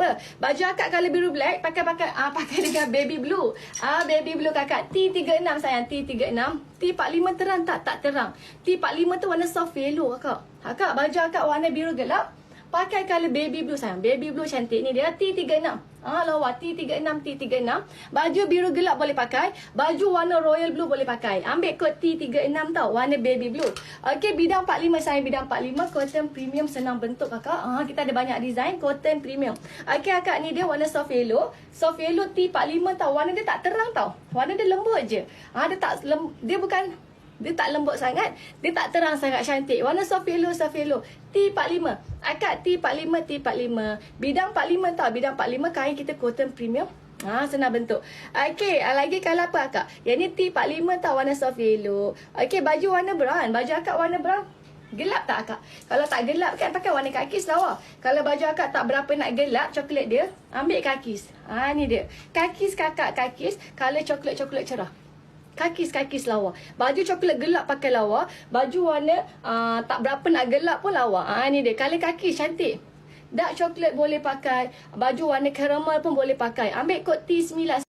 ya. Baju akak kalau biru black, pakai dengan baby blue. Baby blue kakak. T36 sayang, T36. T45 terang tak? Tak terang. T45 tu warna soft yellow kakak. Kakak, baju akak warna biru gelap. Pakai color baby blue sayang. Baby blue cantik. Ni dia T36. Lawa T36, T36. Baju biru gelap boleh pakai. Baju warna royal blue boleh pakai. Ambil kod T36 tau. Warna baby blue. Okey, bidang 45 sayang. Bidang 45. Cotton premium senang bentuk kakak. Kita ada banyak design. Cotton premium. Okey kakak, ni dia warna soft yellow. Soft yellow T45 tau. Warna dia tak terang tau. Warna dia lembut je. Dia tak lembut sangat. Dia tak terang sangat, cantik. Warna soft yellow, soft yellow. T45. Akak T45, T45. Bidang 45 tau. Bidang 45 kain kita cotton premium. Senang bentuk. Okey, lagi kalau apa akak? Yang ni T45 tau, warna soft yellow. Okey, baju warna brown. Baju akak warna brown. Gelap tak akak? Kalau tak gelap kan pakai warna kakis lawa. Kalau baju akak tak berapa nak gelap, coklat dia, ambil kakis. Ni dia. Kakis kakak, kakis. Color coklat-coklat cerah. Kakis lawa. Baju coklat gelap pakai lawa. Baju warna tak berapa nak gelap pun lawa. Ni dia. Color kakis cantik. Dark coklat boleh pakai. Baju warna caramel pun boleh pakai. Ambil kod T9.